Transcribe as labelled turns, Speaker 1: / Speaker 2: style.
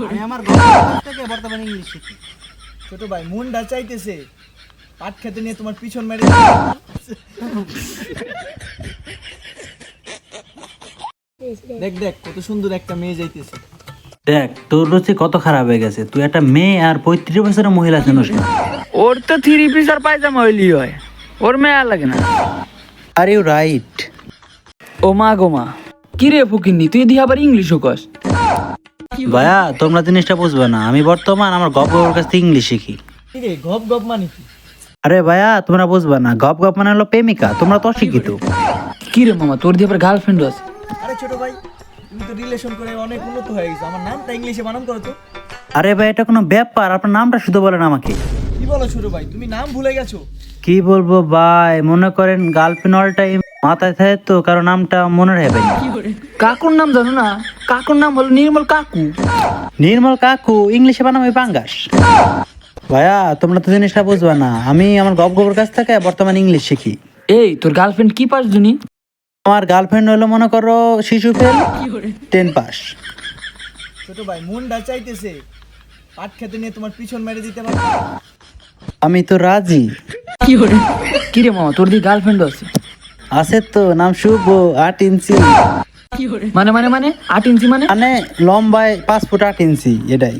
Speaker 1: আমি আমার গল্প থেকে বর্তমানে ইংলিশ শিখি। ছোট ভাই মুন্ডা চাইতেছে পাট খেতে নিয়ে তোমার পিছন মেরে দেখ দেখ কত সুন্দর একটা মেয়ে যাইতেছে।
Speaker 2: দেখ তোর রুচি কত খারাপ হয়ে গেছে, তুই একটা মেয়ে আর 35 বছরের মহিলা চিনিস না।
Speaker 3: ওর তো 3 পিস আর পায়জামা হইলি হয়, ওর মেয়ে লাগে না।
Speaker 2: Are you right.
Speaker 3: ও মা গো মা, কি রে ফুকিনি তুই দিয়ে আবার ইংলিশও কস?
Speaker 2: ভাইয়া তোমরা জিনিসটা বুঝবে না, আমি বর্তমান আমার গপ্পর কাছ থেকে ইংলিশ শিখি।
Speaker 1: কি রে গপ গপ মানে কি?
Speaker 2: আরে ভাইয়া তোমরা বুঝবে না, গপ গপ মানে হলো প্রেমিকা, তোমরা তো অশিক্ষিত।
Speaker 3: কি রে মামা, তোর দিয়ে আবার গার্লফ্রেন্ড আছে?
Speaker 1: আরে ছোট ভাই তুমি তো রিলেশন করে অনেক উন্নত হয়ে গেছো, আমার নামটা ইংলিশে বানান করো তো।
Speaker 2: আরে ভাই এটা কোনো ব্যাপার, আপনার নামটা শুধু বলেন আমাকে।
Speaker 1: কি বলো ছোট ভাই, তুমি নাম ভুলে গেছো?
Speaker 2: কি বলবো ভাই, মনে করেন গার্লফ্রেন্ড অল টাইম মাথায় থাকে তো, কারণ নামটা মনে রাখবেন।
Speaker 3: কাকুর নাম জানো না? কাকুর নাম হলো নির্মল কাকু।
Speaker 2: নির্মল কাকু ইংলিশে বানাবো পাঙ্গাস। ভাইয়া তোমরা তো জিনিসটা বুঝবা না, আমি আমার গপ গপের কাছ থেকে বর্তমানে ইংলিশ শিখি।
Speaker 3: এই তোর গার্লফ্রেন্ড কি পাস জুনি?
Speaker 2: আমার গার্লফ্রেন্ড হলো মনে করো শিশু ফেল 10 পাস।
Speaker 1: ছোট ভাই মুন্ডা চাইতেছে পাট খেতে নিয়ে তোমার পিছন মেরে দিতে পারো?
Speaker 2: আমি তো রাজি।
Speaker 3: কি রে মামা, তোর দিয়ে গার্লফ্রেন্ড আছে?
Speaker 2: আছে তো, নাম শুভ, 8 ইঞ্চি।
Speaker 3: মানে মানে মানে 8 ইঞ্চি মানে?
Speaker 2: মানে লম্বায় 5 ফুট 8 ইঞ্চি, এটাই।